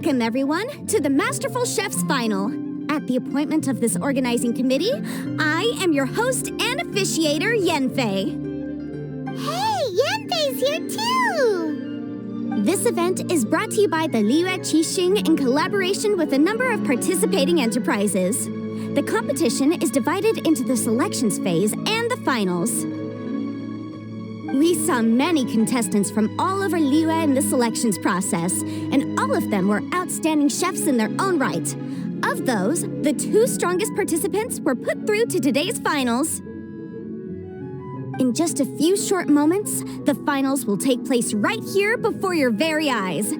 Welcome, everyone, to the Masterful Chef's Final. At the appointment of this organizing committee, I am your host and officiator, Yanfei. Hey, Yanfei's here too! This event is brought to you by the Liyue Qixing in collaboration with a number of participating enterprises. The competition is divided into the selections phase and the finals. We saw many contestants from all over Liyue in the selections process, and all of them were outstanding chefs in their own right. Of those, the 2 strongest participants were put through to today's finals. In just a few short moments, the finals will take place right here before your very eyes.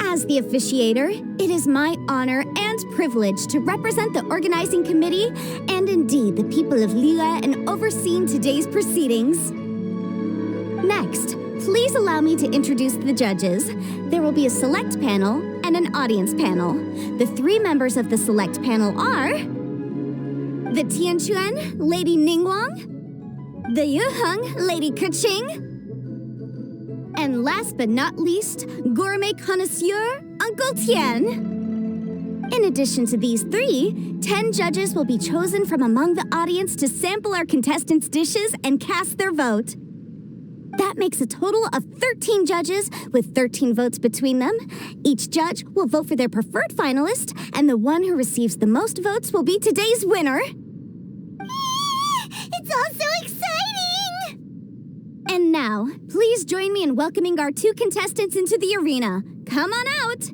As the officiator, it is my honor and privilege to represent the organizing committee and indeed the people of Liyue in overseeing today's proceedings. Next, please allow me to introduce the judges. There will be a select panel and an audience panel. The 3 members of the select panel are the Tianquan, Lady Ningguang, the Yuheng, Lady Keqing, and last but not least, gourmet connoisseur, Uncle Tian. In addition to these 3, 10 judges will be chosen from among the audience to sample our contestants' dishes and cast their vote. That makes a total of 13 judges with 13 votes between them. Each judge will vote for their preferred finalist, and the one who receives the most votes will be today's winner. It's all so exciting! And now, please join me in welcoming our 2 contestants into the arena. Come on out!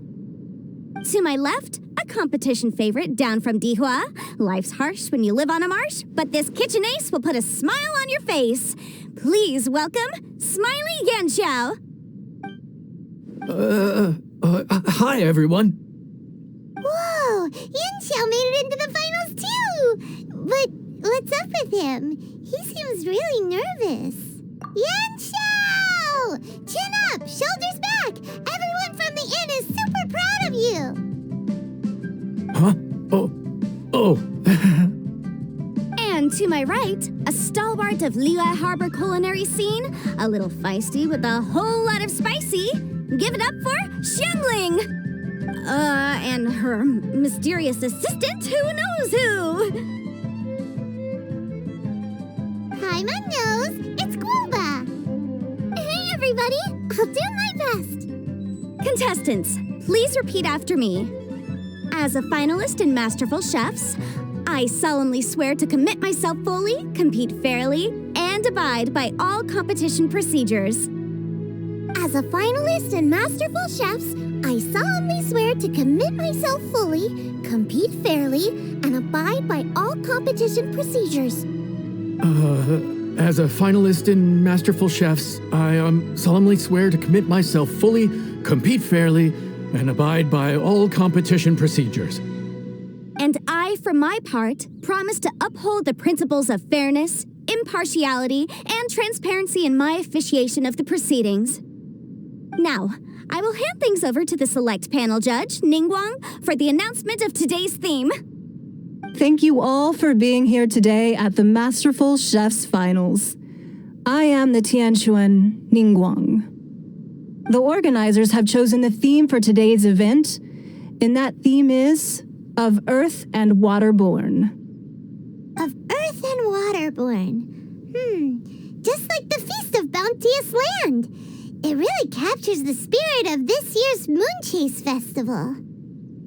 To my left, a competition favorite down from Dihua. Life's harsh when you live on a marsh, but this kitchen ace will put a smile on your face. Please welcome Smiley Yanxiao. Hi, everyone. Whoa, Yanxiao made it into the finals too! But what's up with him? He seems really nervous. Yanxiao! Chin up, shoulders back! Everyone from the inn is super proud of you! Huh? Oh. And to my right, a stalwart of Liyue Harbor culinary scene, a little feisty with a whole lot of spicy. Give it up for Xiangling! And her mysterious assistant, who knows who? Hi, my nose, it's Gouba! Hey, everybody, I'll do my best! Contestants, please repeat after me. As a finalist in Masterful Chefs, I solemnly swear to commit myself fully, compete fairly, and abide by all competition procedures. As a finalist in Masterful Chefs, I solemnly swear to commit myself fully, compete fairly, and abide by all competition procedures. As a finalist in Masterful Chefs, I solemnly swear to commit myself fully, compete fairly, and abide by all competition procedures. And I, for my part, promise to uphold the principles of fairness, impartiality, and transparency in my officiation of the proceedings. Now, I will hand things over to the select panel judge, Ningguang, for the announcement of today's theme. Thank you all for being here today at the Masterful Chef's Finals. I am the Tianquan Ningguang. The organizers have chosen the theme for today's event, and that theme is Of Earth and Waterborn. Of Earth and Waterborn. Just like the Feast of Bounteous Land. It really captures the spirit of this year's Moonchase Festival.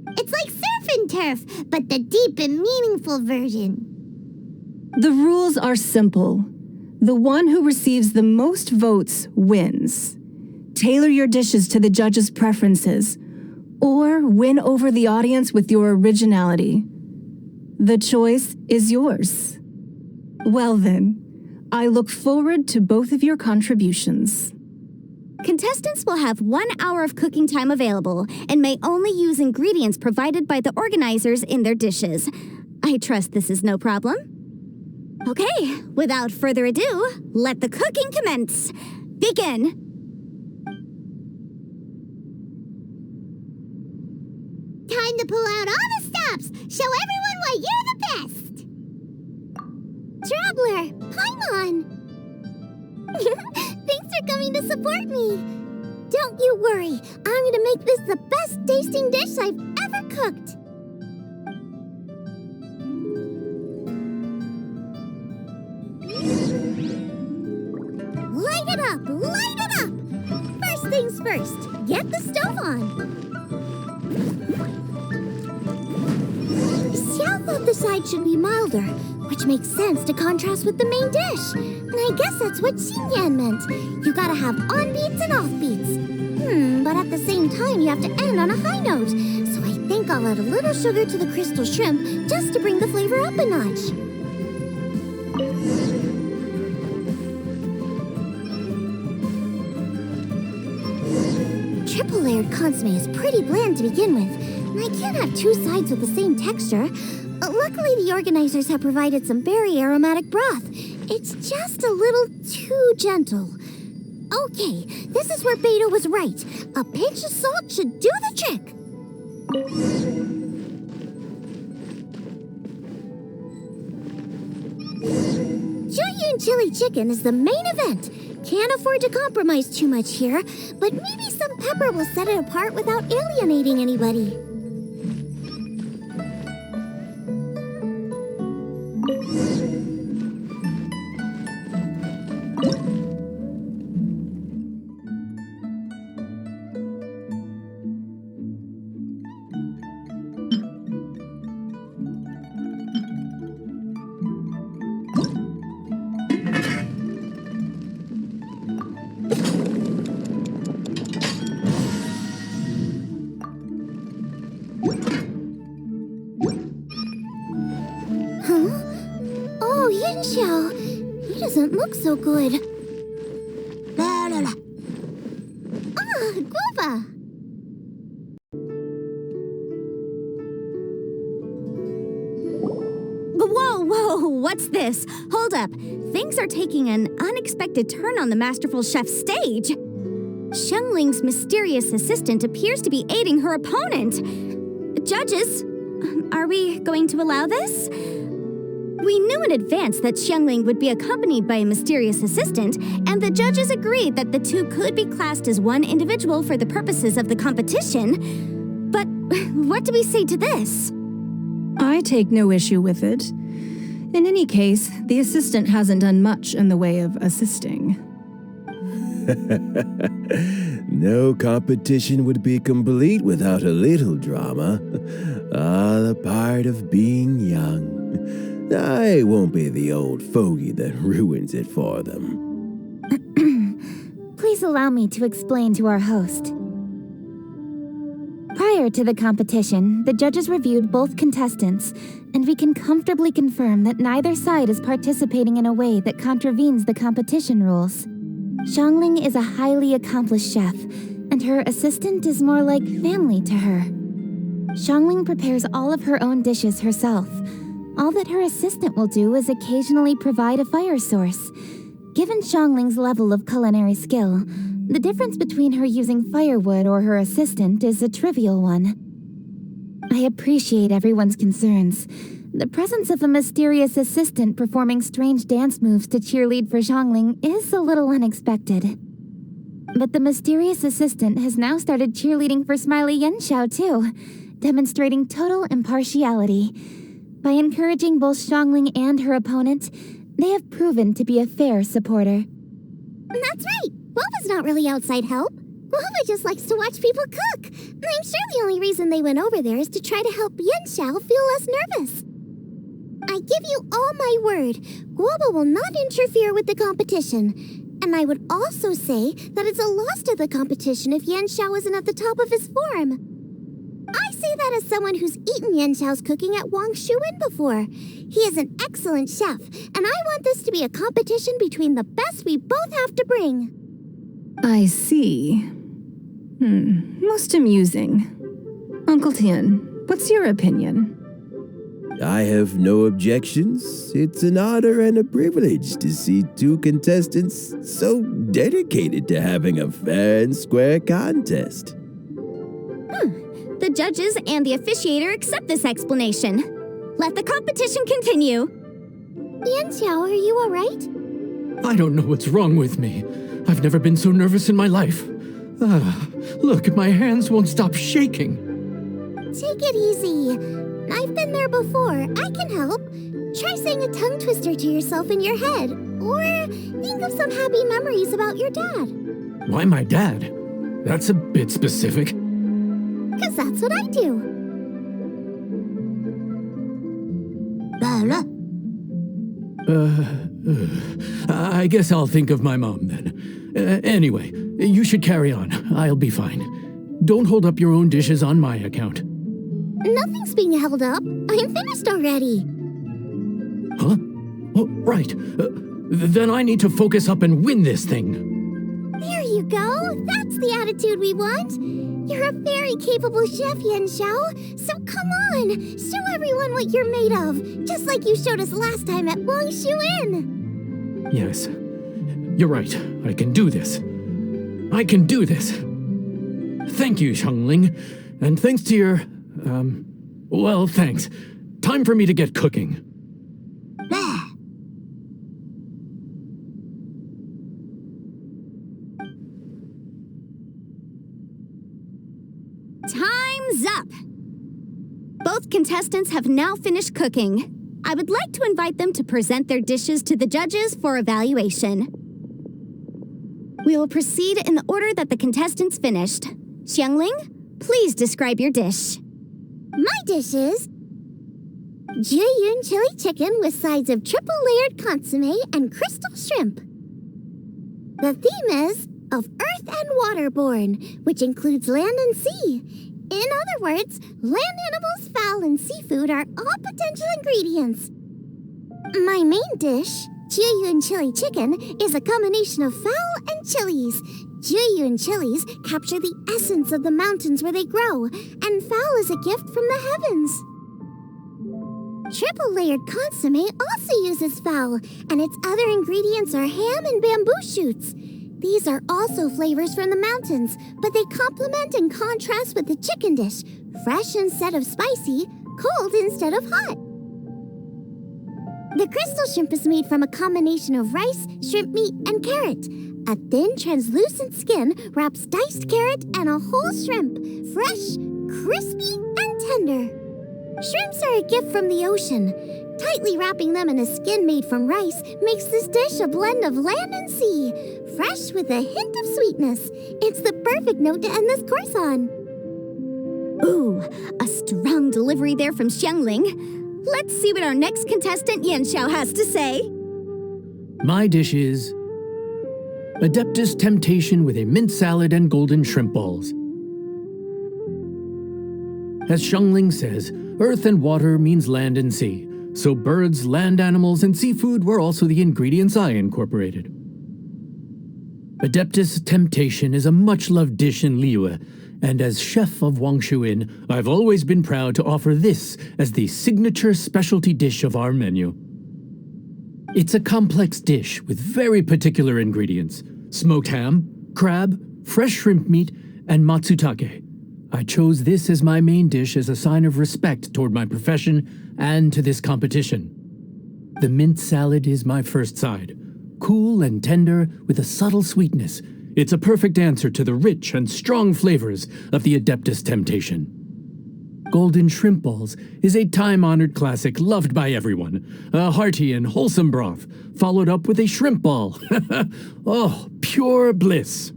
It's like surf and turf, but the deep and meaningful version. The rules are simple. The one who receives the most votes wins. Tailor your dishes to the judges' preferences, or win over the audience with your originality. The choice is yours. Well then, I look forward to both of your contributions. Contestants will have 1 hour of cooking time available and may only use ingredients provided by the organizers in their dishes. I trust this is no problem. Okay, without further ado, let the cooking commence. Begin. Time to pull out all the stops. Show everyone why you're the best. Traveler, Paimon. Thanks for coming to support me. Don't you worry. I'm gonna make this the best tasting dish I've ever cooked. Light it up! Light it up! First things first, get the stove on. Xiao thought the side should be milder, which makes sense to contrast with the main dish. And I guess that's what Xinyan meant. You gotta have on-beats and off-beats. But at the same time, you have to end on a high note. So I think I'll add a little sugar to the crystal shrimp just to bring the flavor up a notch. Triple-layered consomme is pretty bland to begin with, and I can't have two sides with the same texture. Luckily, the organizers have provided some very aromatic broth. It's just a little too gentle. Okay, this is where Beto was right. A pinch of salt should do the trick. Jueyun chili chicken is the main event. Can't afford to compromise too much here, but maybe some pepper will set it apart without alienating anybody. He doesn't look so good. Gouba! Whoa, what's this? Hold up. Things are taking an unexpected turn on the masterful chef's stage. Xiangling's mysterious assistant appears to be aiding her opponent. Judges, are we going to allow this? We knew in advance that Xiangling would be accompanied by a mysterious assistant, and the judges agreed that the two could be classed as one individual for the purposes of the competition. But what do we say to this? I take no issue with it. In any case, the assistant hasn't done much in the way of assisting. No competition would be complete without a little drama. All a part of being young. I won't be the old fogey that ruins it for them. Please allow me to explain to our host. Prior to the competition, the judges reviewed both contestants, and we can comfortably confirm that neither side is participating in a way that contravenes the competition rules. Xiangling is a highly accomplished chef, and her assistant is more like family to her. Xiangling prepares all of her own dishes herself. All that her assistant will do is occasionally provide a fire source. Given Xiangling's level of culinary skill, the difference between her using firewood or her assistant is a trivial one. I appreciate everyone's concerns. The presence of a mysterious assistant performing strange dance moves to cheerlead for Xiangling is a little unexpected. But the mysterious assistant has now started cheerleading for Smiley Yanxiao too, demonstrating total impartiality. By encouraging both Xiangling and her opponent, they have proven to be a fair supporter. That's right! Gouba's not really outside help. Gouba just likes to watch people cook. I'm sure the only reason they went over there is to try to help Yanxiao feel less nervous. I give you all my word, Gouba will not interfere with the competition. And I would also say that it's a loss to the competition if Yanxiao isn't at the top of his form. I say that as someone who's eaten Yanxiao's cooking at Wang Shuwen before. He is an excellent chef, and I want this to be a competition between the best we both have to bring. I see. Most amusing. Uncle Tian, what's your opinion? I have no objections. It's an honor and a privilege to see two contestants so dedicated to having a fair and square contest. The judges and the officiator accept this explanation. Let the competition continue. Yanxiao, are you all right? I don't know what's wrong with me. I've never been so nervous in my life. Look, my hands won't stop shaking. Take it easy. I've been there before. I can help. Try saying a tongue twister to yourself in your head. Or think of some happy memories about your dad. Why my dad? That's a bit specific. 'Cause that's what I do. I guess I'll think of my mom then. Anyway, you should carry on. I'll be fine. Don't hold up your own dishes on my account. Nothing's being held up. I'm finished already. Huh? Oh, right. Then I need to focus up and win this thing. There you go. That's the attitude we want. You're a very capable chef, Yan Xiao. So come on, show everyone what you're made of, just like you showed us last time at Wang Shu Inn. Yes, you're right. I can do this. I can do this. Thank you, Xiangling. And thanks to your, well, thanks. Time for me to get cooking. Time's up! Both contestants have now finished cooking. I would like to invite them to present their dishes to the judges for evaluation. We will proceed in the order that the contestants finished. Xiangling, please describe your dish. My dish is Jiyun chili chicken with sides of triple-layered consomme and crystal shrimp. The theme is of earth and waterborne, which includes land and sea. In other words, land animals, fowl, and seafood are all potential ingredients. My main dish, Jiyun chili chicken, is a combination of fowl and chilies. Jiyun chilies capture the essence of the mountains where they grow, and fowl is a gift from the heavens. Triple-layered consomme also uses fowl, and its other ingredients are ham and bamboo shoots. These are also flavors from the mountains, but they complement and contrast with the chicken dish, fresh instead of spicy, cold instead of hot. The crystal shrimp is made from a combination of rice, shrimp meat, and carrot. A thin, translucent skin wraps diced carrot and a whole shrimp, fresh, crispy, and tender. Shrimps are a gift from the ocean. Tightly wrapping them in a skin made from rice makes this dish a blend of land and sea, fresh with a hint of sweetness. It's the perfect note to end this course on. Ooh, a strong delivery there from Xiangling. Let's see what our next contestant Yan Xiao has to say. My dish is adeptus temptation with a mint salad and golden shrimp balls. As Xiangling says, earth and water means land and sea. So birds, land animals, and seafood were also the ingredients I incorporated. Adeptus temptation is a much-loved dish in Liyue, and as chef of Wang Shu Inn, I've always been proud to offer this as the signature specialty dish of our menu. It's a complex dish with very particular ingredients: smoked ham, crab, fresh shrimp meat, and matsutake. I chose this as my main dish as a sign of respect toward my profession and to this competition. The mint salad is my first side. Cool and tender with a subtle sweetness, it's a perfect answer to the rich and strong flavors of the Adeptus temptation. Golden shrimp balls is a time-honored classic loved by everyone. A hearty and wholesome broth, followed up with a shrimp ball. Oh, pure bliss.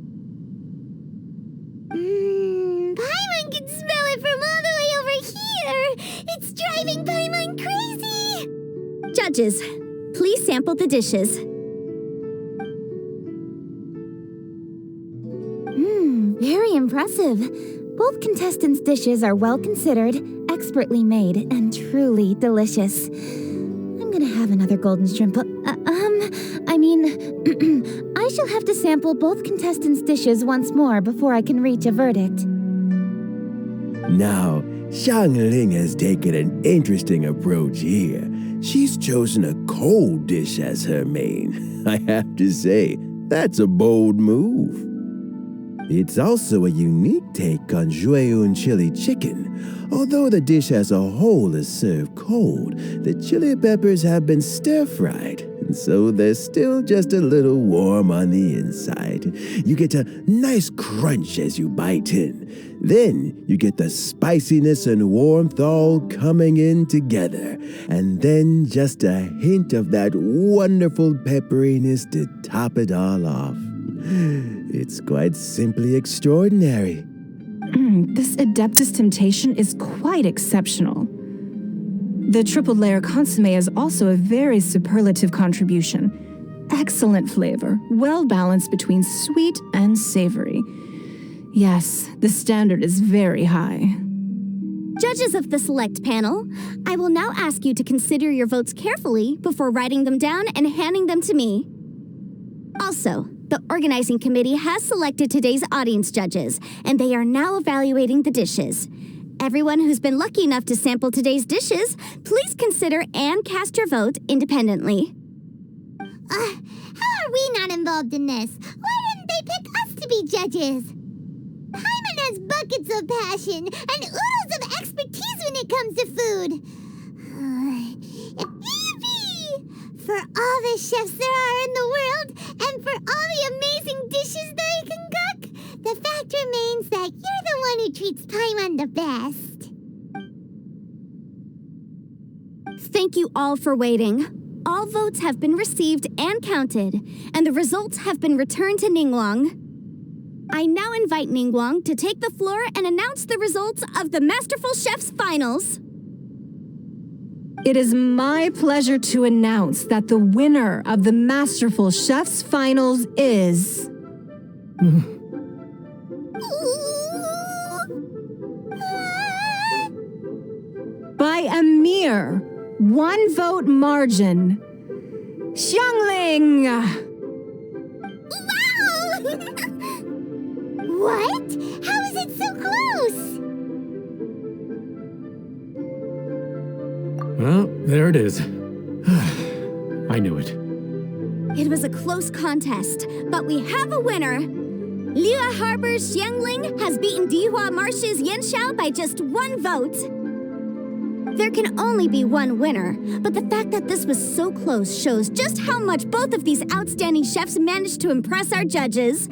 Paimon can smell it from all the way over here. It's driving Paimon crazy. Judges, please sample the dishes. Very impressive. Both contestants' dishes are well considered, expertly made, and truly delicious. I'm gonna have another golden shrimp. I shall have to sample both contestants' dishes once more before I can reach a verdict. Now, Xiangling has taken an interesting approach here. She's chosen a cold dish as her main. I have to say, that's a bold move. It's also a unique take on Jiyun chili chicken. Although the dish as a whole is served cold, the chili peppers have been stir-fried. so they're still just a little warm on the inside. You get a nice crunch as you bite in. Then you get the spiciness and warmth all coming in together. And then just a hint of that wonderful pepperiness to top it all off. It's quite simply extraordinary. This adeptus temptation is quite exceptional. The triple layer consomme is also a very superlative contribution. Excellent flavor, well balanced between sweet and savory. Yes, the standard is very high. Judges of the select panel, I will now ask you to consider your votes carefully before writing them down and handing them to me. Also, the organizing committee has selected today's audience judges, and they are now evaluating the dishes. Everyone who's been lucky enough to sample today's dishes, please consider and cast your vote independently. How are we not involved in this? Why didn't they pick us to be judges? Hyman has buckets of passion and oodles of expertise when it comes to food. Yippee! For all the chefs there are in the world, and for all the amazing dishes they can cook, the fact remains that you're the one who treats Paimon the best. Thank you all for waiting. All votes have been received and counted, and the results have been returned to Ningguang. I now invite Ningguang to take the floor and announce the results of the Masterful Chef's Finals. It is my pleasure to announce that the winner of the Masterful Chef's Finals is... by a mere 1 vote margin, Xiangling! Wow! What? How is it so close? Well, there it is. I knew it. It was a close contest, but we have a winner. Liyue Harbor's Xiangling has beaten Dihua Marsh's Yanxiao by just 1 vote. There can only be one winner, but the fact that this was so close shows just how much both of these outstanding chefs managed to impress our judges.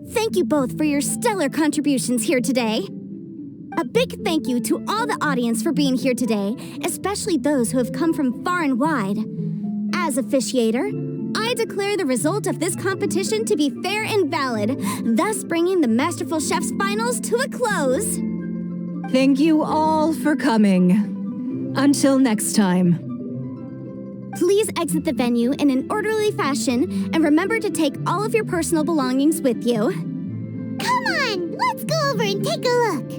Thank you both for your stellar contributions here today. A big thank you to all the audience for being here today, especially those who have come from far and wide. As officiator, I declare the result of this competition to be fair and valid, thus bringing the Masterful Chef's Finals to a close. Thank you all for coming. Until next time. Please exit the venue in an orderly fashion and remember to take all of your personal belongings with you. Come on, let's go over and take a look.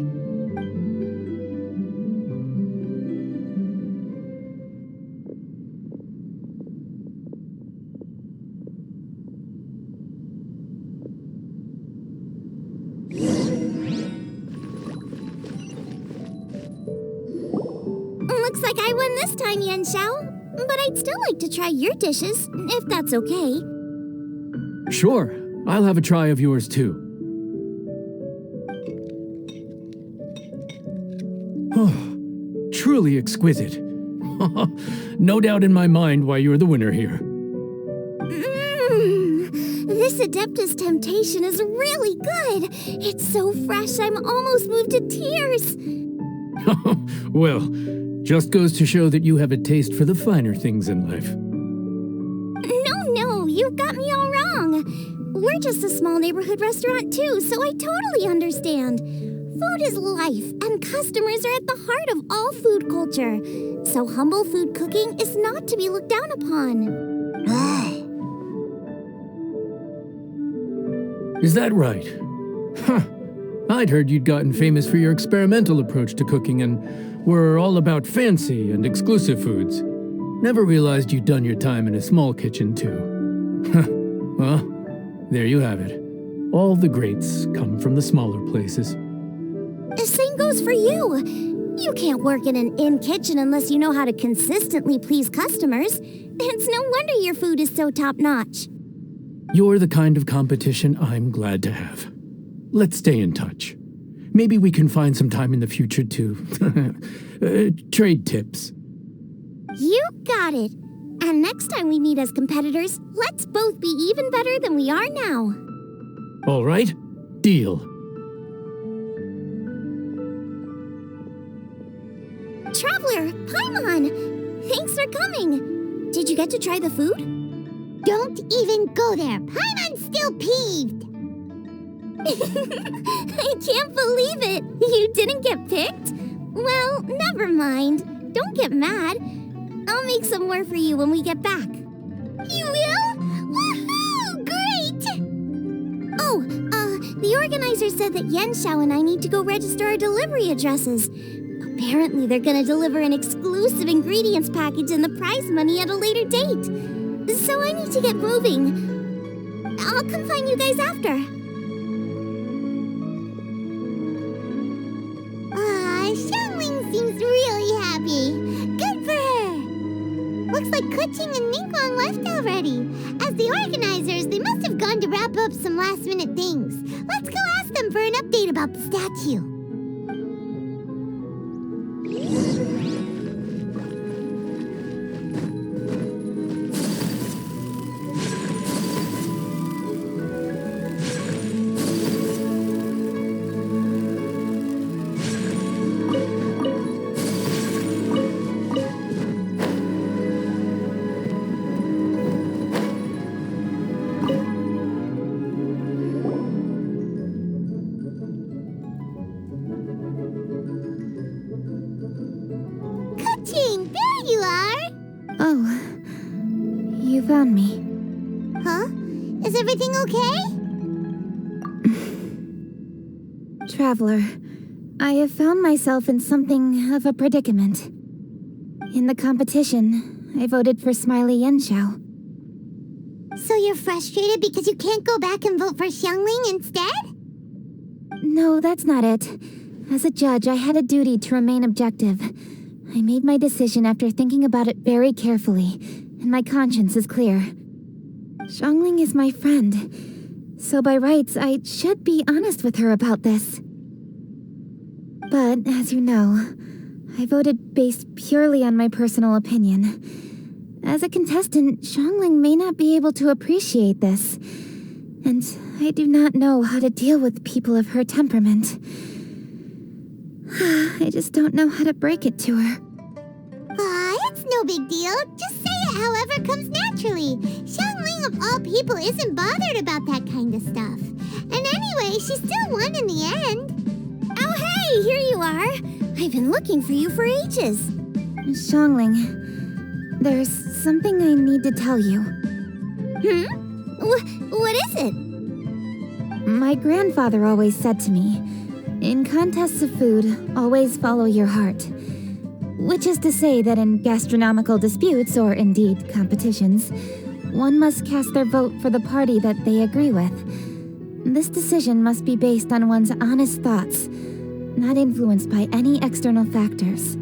Looks like I won this time, Yanxiao. But I'd still like to try your dishes, if that's okay. Sure, I'll have a try of yours too. Oh, truly exquisite. No doubt in my mind why you're the winner here. This adeptus temptation is really good. It's so fresh, I'm almost moved to tears. Well, just goes to show that you have a taste for the finer things in life. No, you've got me all wrong. We're just a small neighborhood restaurant too, so I totally understand. Food is life, and customers are at the heart of all food culture. So humble food cooking is not to be looked down upon. Is that right? Huh. I'd heard you'd gotten famous for your experimental approach to cooking and were all about fancy and exclusive foods. Never realized you'd done your time in a small kitchen, too. Well, there you have it. All the greats come from the smaller places. The same goes for you. You can't work in an inn kitchen unless you know how to consistently please customers. It's no wonder your food is so top-notch. You're the kind of competition I'm glad to have. Let's stay in touch. Maybe we can find some time in the future to trade tips. You got it. And next time we meet as competitors, let's both be even better than we are now. All right, deal. Traveler, Paimon! Thanks for coming. Did you get to try the food? Don't even go there. Paimon's still peeved. I can't believe it. You didn't get picked? Well, never mind. Don't get mad. I'll make some more for you when we get back. You will? Woohoo! Great! Oh, the organizer said that Yanxiao and I need to go register our delivery addresses. Apparently, they're gonna deliver an exclusive ingredients package and the prize money at a later date. So I need to get moving. I'll come find you guys after. Xiangling seems really happy. Good for her. Looks like Kuching and Ningguang left already. As the organizers, they must have gone to wrap up some last-minute things. Let's go ask them for an update about the statue. Found me. Huh? Is everything okay? Traveler, I have found myself in something of a predicament. In the competition, I voted for Smiley Yanxiao. So you're frustrated because you can't go back and vote for Xiangling instead? No, that's not it. As a judge, I had a duty to remain objective. I made my decision after thinking about it very carefully, and my conscience is clear. Xiangling is my friend, so by rights, I should be honest with her about this. But, as you know, I voted based purely on my personal opinion. As a contestant, Xiangling may not be able to appreciate this, and I do not know how to deal with people of her temperament. I just don't know how to break it to her. It's no big deal. Just say it however comes naturally. Xiangling of all people isn't bothered about that kind of stuff. And anyway, she still won in the end. Oh hey, here you are. I've been looking for you for ages. Xiangling, there's something I need to tell you. What is it? My grandfather always said to me, in contests of food, always follow your heart. Which is to say that in gastronomical disputes, or indeed competitions, one must cast their vote for the party that they agree with. This decision must be based on one's honest thoughts, not influenced by any external factors.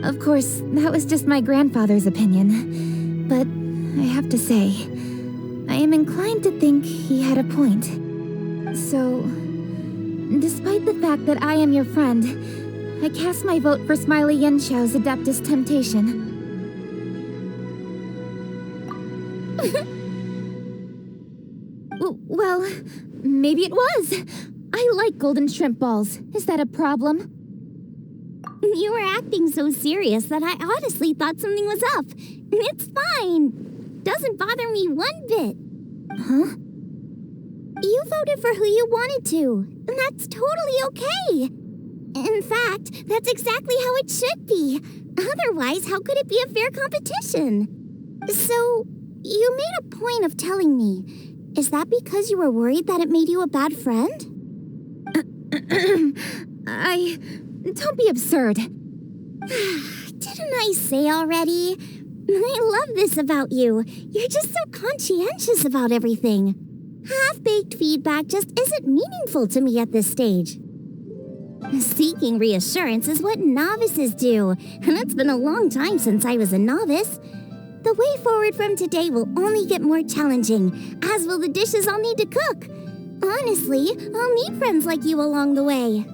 Of course, that was just my grandfather's opinion, but I have to say, I am inclined to think he had a point. So, despite the fact that I am your friend, I cast my vote for Smiley Yanxiao's adeptus temptation. Well, maybe it was. I like golden shrimp balls. Is that a problem? You were acting so serious that I honestly thought something was up. It's fine. Doesn't bother me one bit. Huh? You voted for who you wanted to, and that's totally okay. In fact, that's exactly how it should be. Otherwise, how could it be a fair competition? So, you made a point of telling me. Is that because you were worried that it made you a bad friend? Don't be absurd. Didn't I say already? I love this about you. You're just so conscientious about everything. Half-baked feedback just isn't meaningful to me at this stage. Seeking reassurance is what novices do, and it's been a long time since I was a novice. The way forward from today will only get more challenging, as will the dishes I'll need to cook. Honestly, I'll meet friends like you along the way.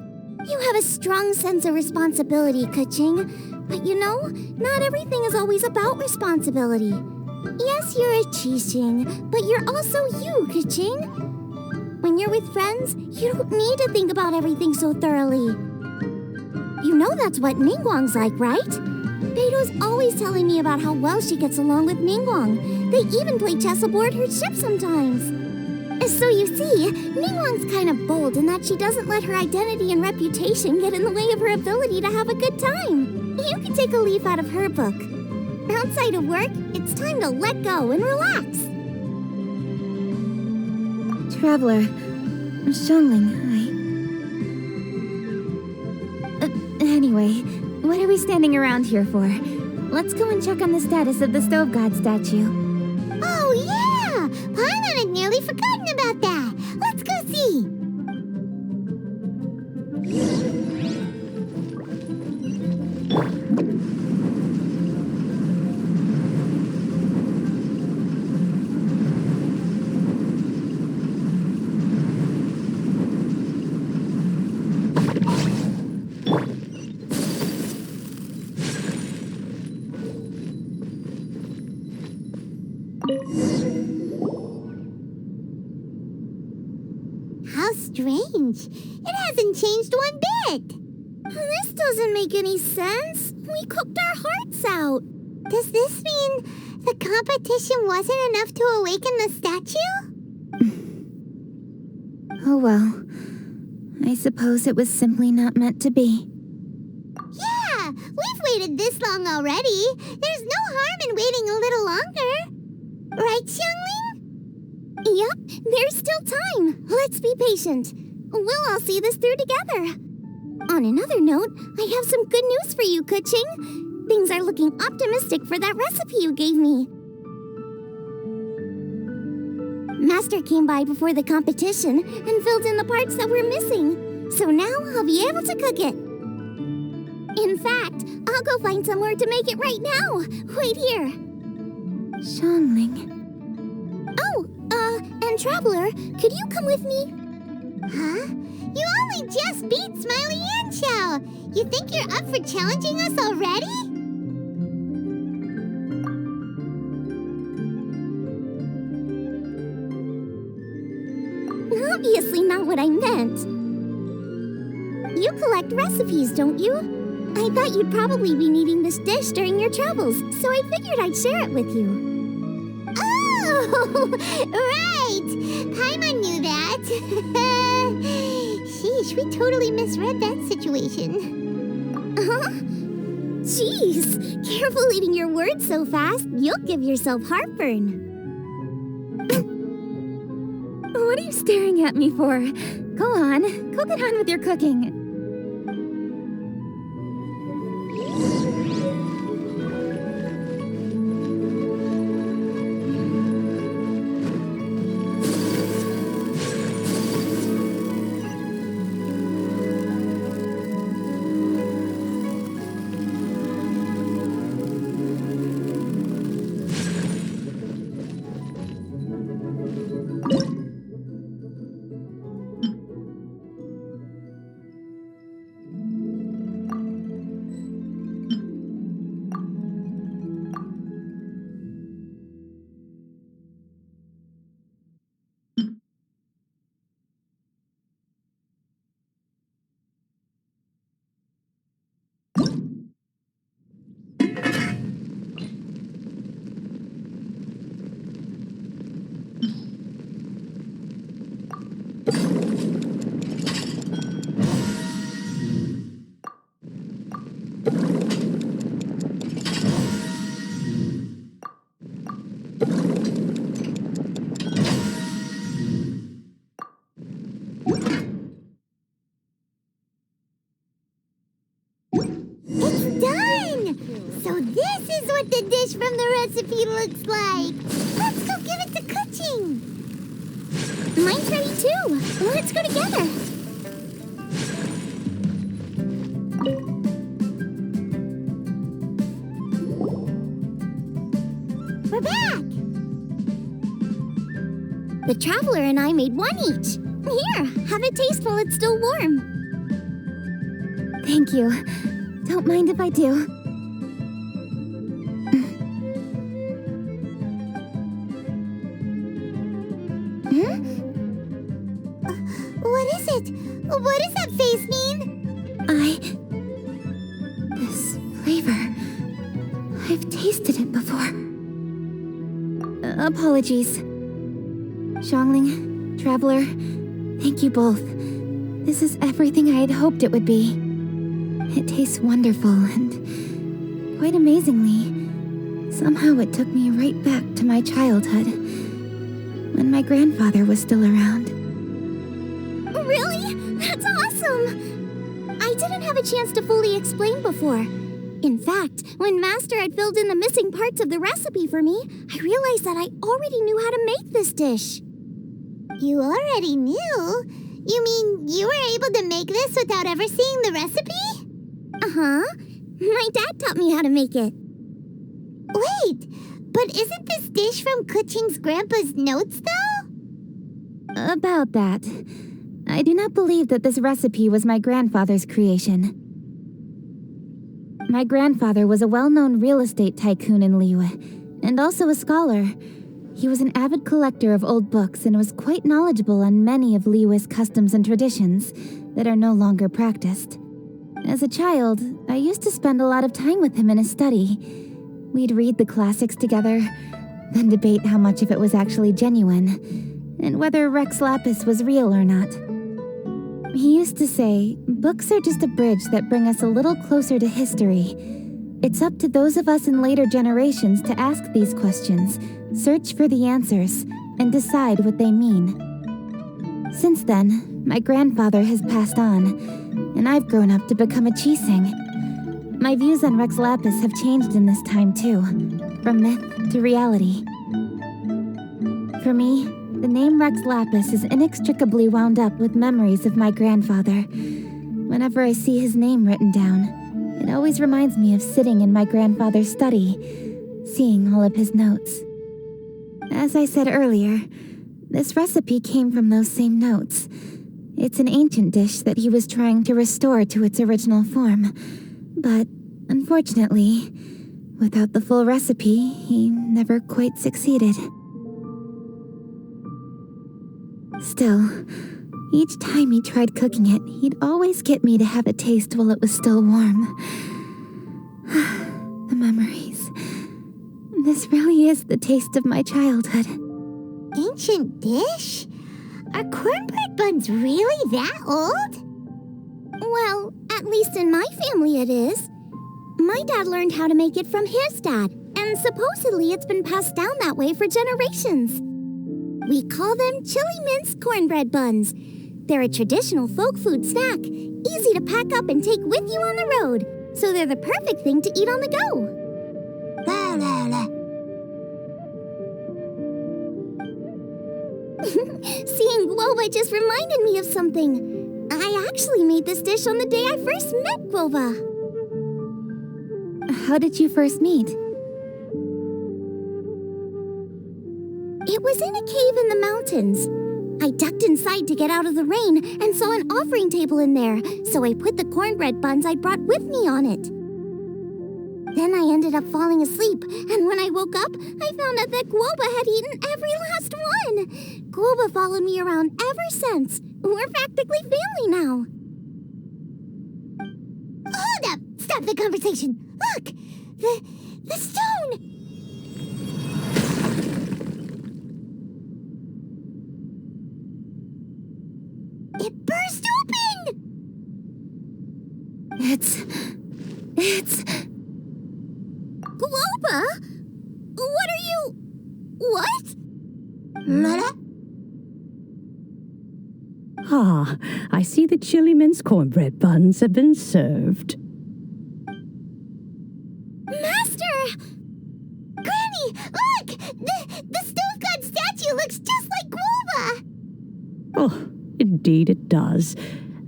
You have a strong sense of responsibility, Kuching. But you know, not everything is always about responsibility. Yes, you're a Qixing, but you're also you, Keqing. When you're with friends, you don't need to think about everything so thoroughly. You know that's what Ningguang's like, right? Beto's always telling me about how well she gets along with Ningguang. They even play chess aboard her ship sometimes. So you see, Ningguang's kind of bold in that she doesn't let her identity and reputation get in the way of her ability to have a good time. You can take a leaf out of her book. Outside of work, it's time to let go and relax. Traveler, Xiangling, Anyway, what are we standing around here for? Let's go and check on the status of the Stove God statue. Oh, yeah! Paimon had nearly forgotten about that. Let's go see. How strange. It hasn't changed one bit. This doesn't make any sense. We cooked our hearts out. Does this mean the competition wasn't enough to awaken the statue? Oh well. I suppose it was simply not meant to be. Yeah, we've waited this long already. There's no harm in waiting a little longer. Right, Xiangling? Yup, there's still time. Let's be patient. We'll all see this through together. On another note, I have some good news for you, Keqing. Things are looking optimistic for that recipe you gave me. Master came by before the competition and filled in the parts that were missing. So now I'll be able to cook it. In fact, I'll go find somewhere to make it right now. Wait here. Xiangling. And Traveler, could you come with me? Huh? You only just beat Smiley and Xiao. You think you're up for challenging us already? Obviously not what I meant. You collect recipes, don't you? I thought you'd probably be needing this dish during your travels, so I figured I'd share it with you. Oh, right! Paimon knew that. Sheesh, we totally misread that situation. Huh? Jeez, careful eating your words so fast. You'll give yourself heartburn. What are you staring at me for? Go on, get on with your cooking. The dish from the recipe looks like. Let's go give it to Keqing. Mine's ready too. Let's go together. We're back. The Traveler and I made one each. Here, have a taste while it's still warm. Thank you. Don't mind if I do. What is it? What does that face mean? This flavor. I've tasted it before. Apologies. Xiangling, Traveler, thank you both. This is everything I had hoped it would be. It tastes wonderful and, quite amazingly, somehow it took me right back to my childhood, when my grandfather was still around. Really? That's awesome! I didn't have a chance to fully explain before. In fact, when Master had filled in the missing parts of the recipe for me, I realized that I already knew how to make this dish. You already knew? You mean you were able to make this without ever seeing the recipe? Uh-huh. My dad taught me how to make it. Wait, but isn't this dish from Kuching's grandpa's notes, though? About that. I do not believe that this recipe was my grandfather's creation. My grandfather was a well-known real estate tycoon in Liyue, and also a scholar. He was an avid collector of old books and was quite knowledgeable on many of Liyue's customs and traditions that are no longer practiced. As a child, I used to spend a lot of time with him in his study. We'd read the classics together, then debate how much of it was actually genuine, and whether Rex Lapis was real or not. He used to say, books are just a bridge that bring us a little closer to history. It's up to those of us in later generations to ask these questions, search for the answers, and decide what they mean. Since then, my grandfather has passed on, and I've grown up to become a Qixing. My views on Rex Lapis have changed in this time too, from myth to reality. For me, the name Rex Lapis is inextricably wound up with memories of my grandfather. Whenever I see his name written down, it always reminds me of sitting in my grandfather's study, seeing all of his notes. As I said earlier, this recipe came from those same notes. It's an ancient dish that he was trying to restore to its original form. But, unfortunately, without the full recipe, he never quite succeeded. Still, each time he tried cooking it, he'd always get me to have a taste while it was still warm. The memories. This really is the taste of my childhood. Ancient dish? Are cornbread buns really that old? Well, at least in my family it is. My dad learned how to make it from his dad, and supposedly it's been passed down that way for generations. We call them chili mince cornbread buns. They're a traditional folk food snack, easy to pack up and take with you on the road, so they're the perfect thing to eat on the go. La la la. Seeing Gouba just reminded me of something. I actually made this dish on the day I first met Gouba. How did you first meet? It was in a cave in the mountains. I ducked inside to get out of the rain and saw an offering table in there, so I put the cornbread buns I'd brought with me on it. Then I ended up falling asleep, and when I woke up, I found out that Gouba had eaten every last one. Gouba followed me around ever since. We're practically family now. Hold up! Stop the conversation! Look! The stone! It burst open! It's... Gouba? What are you... What? Mother? Ah, I see the chili mince cornbread buns have been served. Master! Granny, look! The stove god statue looks just like Gouba! Oh, indeed it does.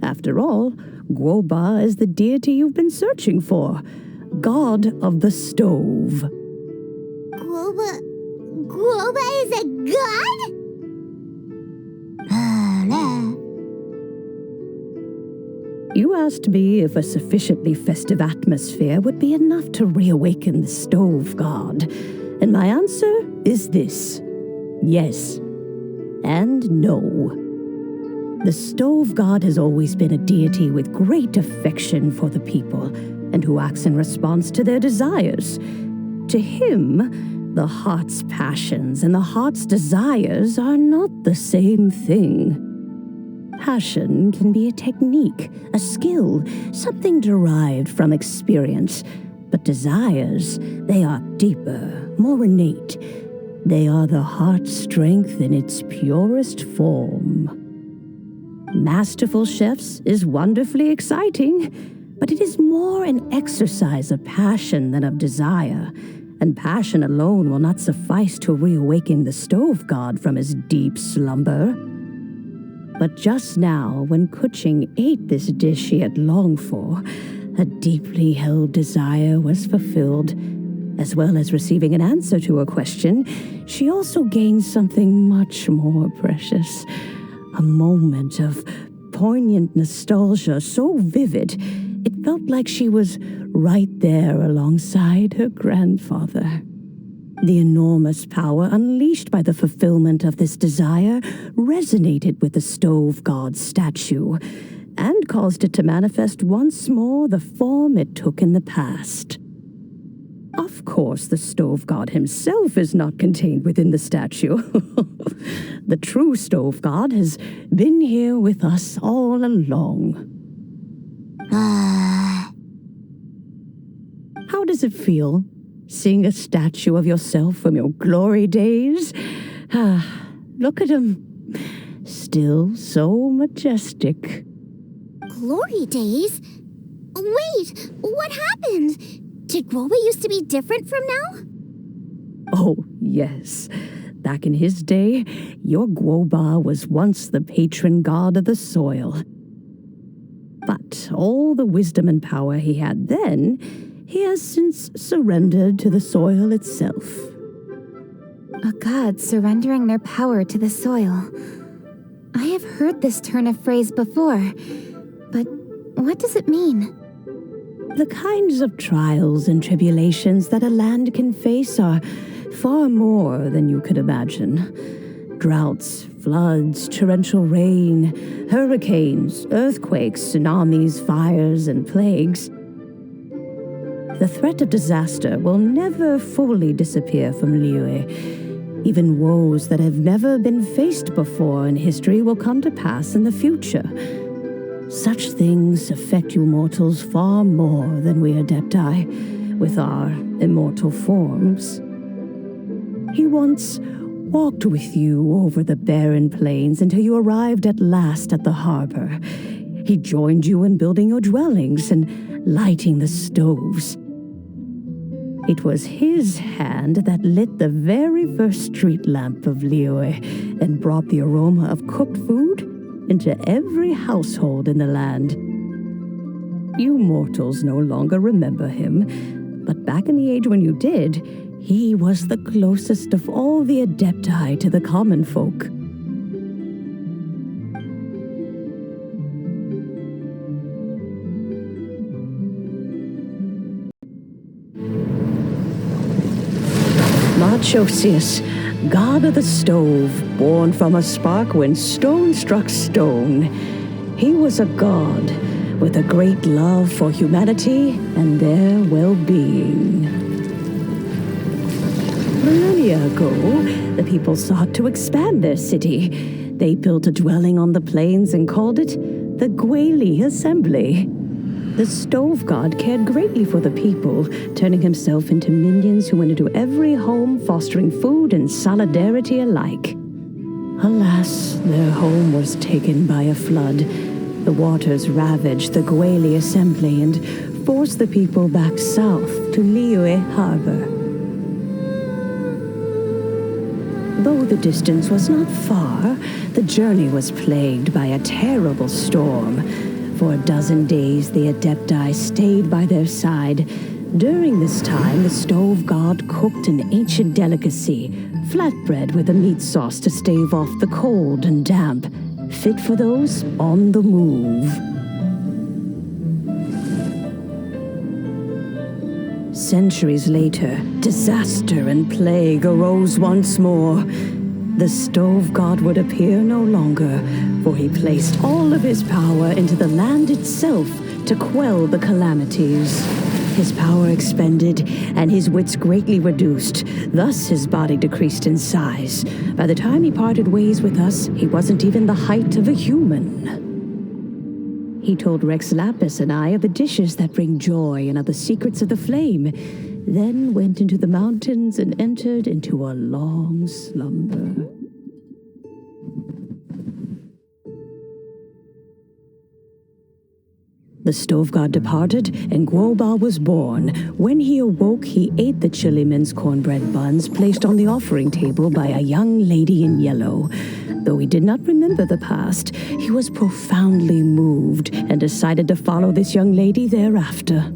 After all, Gouba is the deity you've been searching for. God of the stove. Gouba is a god? You asked me if a sufficiently festive atmosphere would be enough to reawaken the stove god. And my answer is this. Yes. and no. The stove god has always been a deity with great affection for the people, and who acts in response to their desires. To him, the heart's passions and the heart's desires are not the same thing. Passion can be a technique, a skill, something derived from experience. But desires, they are deeper, more innate. They are the heart's strength in its purest form. Masterful chefs is wonderfully exciting, but it is more an exercise of passion than of desire, and passion alone will not suffice to reawaken the stove god from his deep slumber. But just now, when Kuching ate this dish he had longed for, a deeply held desire was fulfilled. As well as receiving an answer to a question, she also gained something much more precious. A moment of poignant nostalgia so vivid, it felt like she was right there alongside her grandfather. The enormous power unleashed by the fulfillment of this desire resonated with the stove god's statue and caused it to manifest once more the form it took in the past. Of course, the stove god himself is not contained within the statue. The true stove god has been here with us all along. How does it feel, seeing a statue of yourself from your glory days? Look at him. Still so majestic. Glory days? Wait, what happened? Did Gouba used to be different from now? Oh, yes. Back in his day, your Gouba was once the patron god of the soil. But all the wisdom and power he had then, he has since surrendered to the soil itself. A god surrendering their power to the soil. I have heard this turn of phrase before, but what does it mean? The kinds of trials and tribulations that a land can face are far more than you could imagine. Droughts, floods, torrential rain, hurricanes, earthquakes, tsunamis, fires, and plagues. The threat of disaster will never fully disappear from Liyue. Even woes that have never been faced before in history will come to pass in the future. Such things affect you mortals far more than we Adepti, with our immortal forms. He once walked with you over the barren plains until you arrived at last at the harbor. He joined you in building your dwellings and lighting the stoves. It was his hand that lit the very first street lamp of Liyue and brought the aroma of cooked food into every household in the land. You mortals no longer remember him, but back in the age when you did, he was the closest of all the Adepti to the common folk. Marchosius, god of the stove, born from a spark when stone struck stone. He was a god with a great love for humanity and their well-being. Millennia ago, the people sought to expand their city. They built a dwelling on the plains and called it the Gweli Assembly. The stove god cared greatly for the people, turning himself into minions who went into every home, fostering food and solidarity alike. Alas, their home was taken by a flood. The waters ravaged the Gweli Assembly and forced the people back south to Liyue Harbor. Though the distance was not far, the journey was plagued by a terrible storm. For a dozen days, the Adepti stayed by their side. During this time, the stove god cooked an ancient delicacy, flatbread with a meat sauce to stave off the cold and damp, fit for those on the move. Centuries later, disaster and plague arose once more. the stove god would appear no longer, for he placed all of his power into the land itself to quell the calamities. His power expended, and his wits greatly reduced. Thus his body decreased in size. By the time he parted ways with us, he wasn't even the height of a human. He told Rex Lapis and I of the dishes that bring joy and of the secrets of the flame, then went into the mountains and entered into a long slumber. The stove god departed, and Gouba was born. When he awoke, he ate the chilimen's cornbread buns placed on the offering table by a young lady in yellow. Though he did not remember the past, he was profoundly moved and decided to follow this young lady thereafter.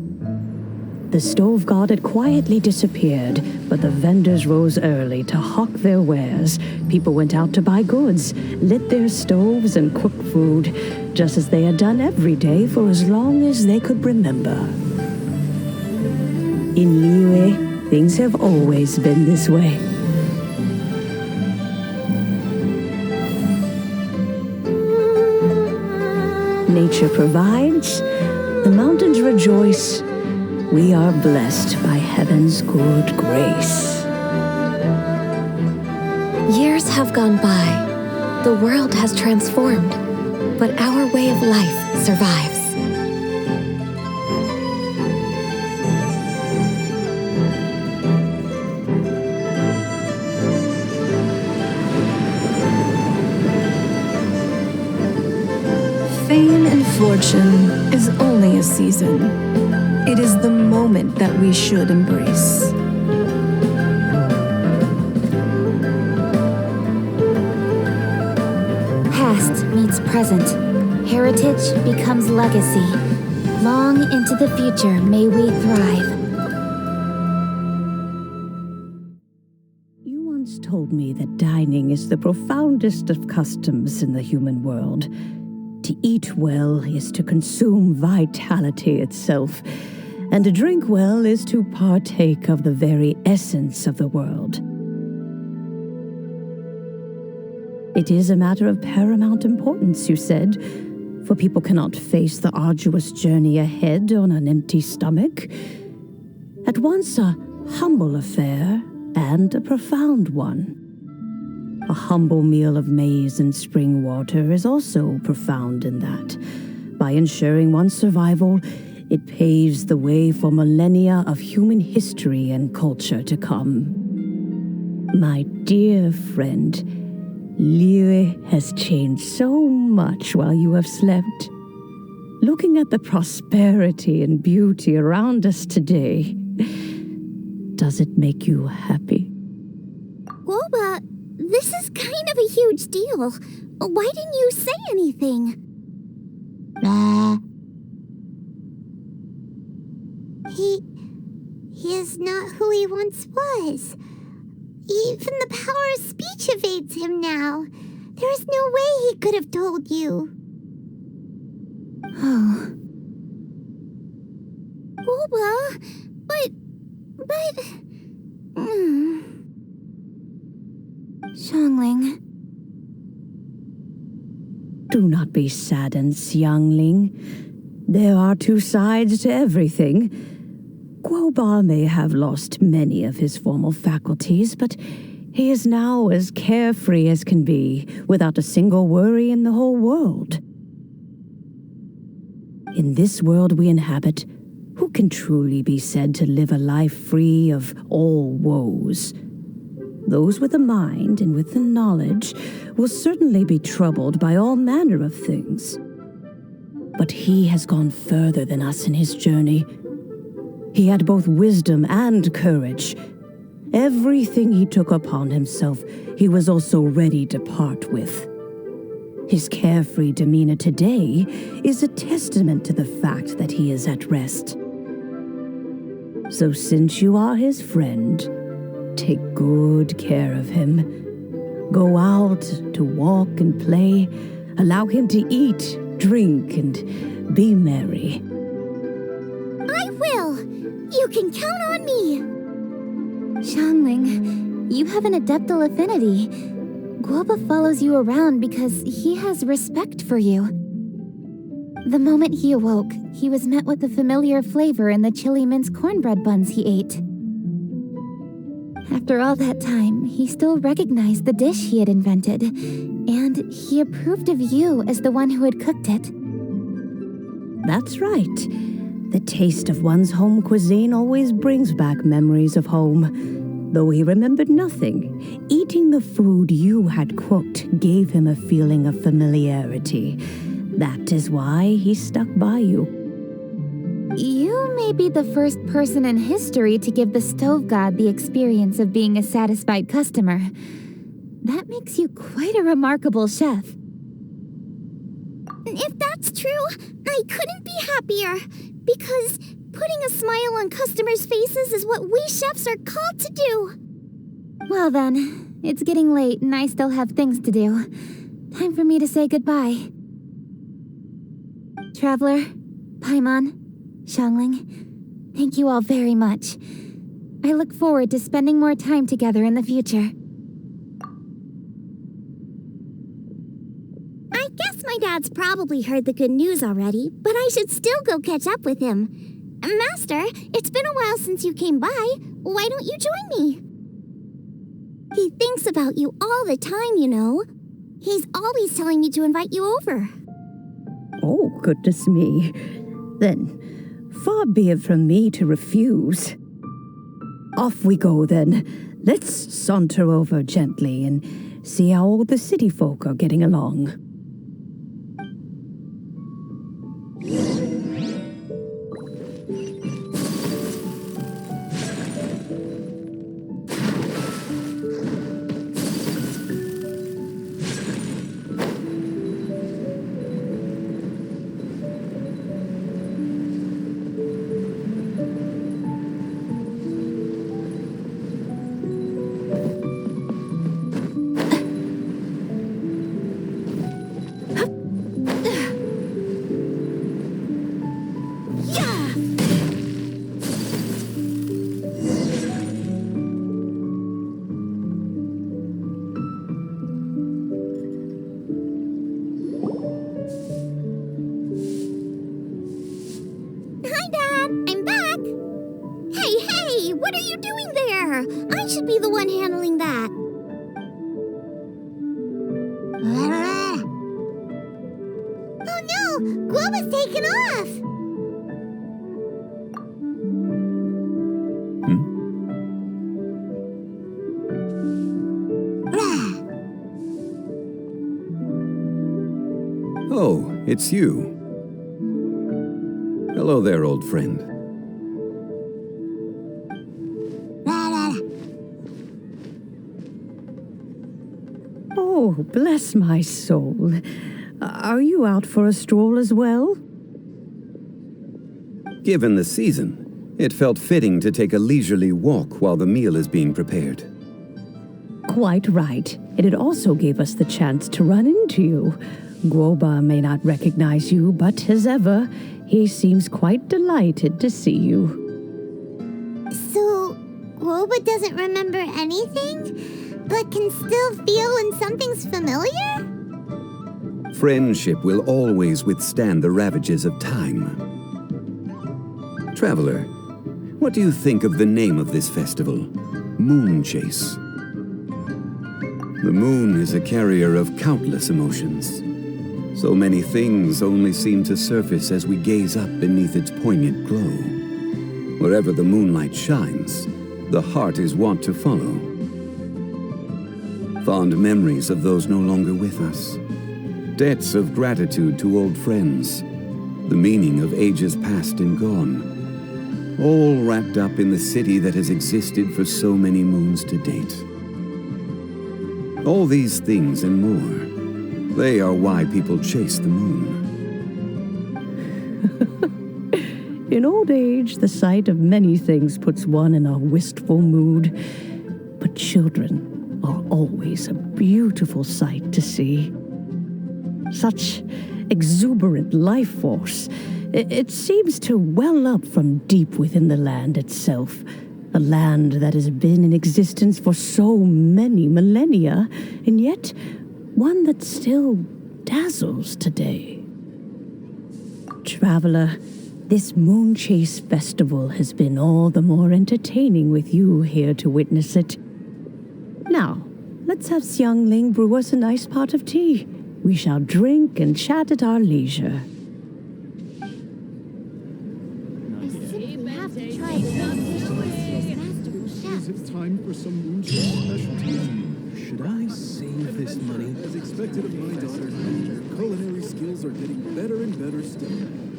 The stove god had quietly disappeared, but the vendors rose early to hawk their wares. People went out to buy goods, lit their stoves, and cooked food, just as they had done every day for as long as they could remember. In Liyue, things have always been this way. Nature provides, the mountains rejoice. We are blessed by heaven's good grace. Years have gone by. The world has transformed, but our way of life survives. Fame and fortune is only a season. It is the moment that we should embrace. Past meets present. Heritage becomes legacy. Long into the future may we thrive. You once told me that dining is the profoundest of customs in the human world. To eat well is to consume vitality itself, and to drink well is to partake of the very essence of the world. It is a matter of paramount importance, you said, for people cannot face the arduous journey ahead on an empty stomach. At once a humble affair and a profound one. A humble meal of maize and spring water is also profound in that. By ensuring one's survival, it paves the way for millennia of human history and culture to come. My dear friend, Liyue has changed so much while you have slept. Looking at the prosperity and beauty around us today, does it make you happy? Gouba, this is kind of a huge deal. Why didn't you say anything? He is not who he once was. Even the power of speech evades him now. There is no way he could have told you. Oh. Gouba, but... Xiangling. Do not be saddened, youngling. There are two sides to everything. Gouba may have lost many of his formal faculties, but he is now as carefree as can be, without a single worry in the whole world. In this world we inhabit, who can truly be said to live a life free of all woes? Those with a mind and with the knowledge will certainly be troubled by all manner of things. But he has gone further than us in his journey. He had both wisdom and courage. Everything he took upon himself, he was also ready to part with. His carefree demeanor today is a testament to the fact that he is at rest. So since you are his friend, take good care of him. Go out to walk and play. Allow him to eat, drink, and be merry. I will! You can count on me! Xiangling, you have an adeptal affinity. Gouba follows you around because he has respect for you. The moment he awoke, he was met with the familiar flavor in the chili mince cornbread buns he ate. After all that time, he still recognized the dish he had invented, and he approved of you as the one who had cooked it. That's right. The taste of one's home cuisine always brings back memories of home. Though he remembered nothing, eating the food you had cooked gave him a feeling of familiarity. That is why he stuck by you. You may be the first person in history to give the stove god the experience of being a satisfied customer. That makes you quite a remarkable chef. If that's true, I couldn't be happier. Because putting a smile on customers' faces is what we chefs are called to do. Well then, it's getting late and I still have things to do. Time for me to say goodbye. Traveler, Paimon, Xiangling, thank you all very much. I look forward to spending more time together in the future. I guess my dad's probably heard the good news already, but I should still go catch up with him. Master, it's been a while since you came by. Why don't you join me? He thinks about you all the time, you know. He's always telling me to invite you over. Oh, goodness me. Then, far be it from me to refuse. Off we go, then. Let's saunter over gently and see how all the city folk are getting along. Hi, Dad. I'm back. Hey, what are you doing there? I should be the one handling that. Oh no! Gouba's taken off! Oh, it's you. Hello there, old friend. Oh, bless my soul. Are you out for a stroll as well? Given the season, it felt fitting to take a leisurely walk while the meal is being prepared. Quite right. And it also gave us the chance to run into you. Gouba may not recognize you, but as ever, he seems quite delighted to see you. So, Gouba doesn't remember anything, but can still feel when something's familiar? Friendship will always withstand the ravages of time. Traveler, what do you think of the name of this festival? Moon Chase. The moon is a carrier of countless emotions. So many things only seem to surface as we gaze up beneath its poignant glow. Wherever the moonlight shines, the heart is wont to follow. Fond memories of those no longer with us. Debts of gratitude to old friends. The meaning of ages past and gone. All wrapped up in the city that has existed for so many moons to date. All these things and more. They are why people chase the moon. In old age, the sight of many things puts one in a wistful mood. But children are always a beautiful sight to see. Such exuberant life force. It seems to well up from deep within the land itself. A land that has been in existence for so many millennia, and yet one that still dazzles today. Traveler, this Moonchase Festival has been all the more entertaining with you here to witness it. Now, let's have Xiangling brew us a nice pot of tea. We shall drink and chat at our leisure. Is it time for some Moonchase specialties? Should I save this money? As expected of my daughter, her culinary skills are getting better and better still.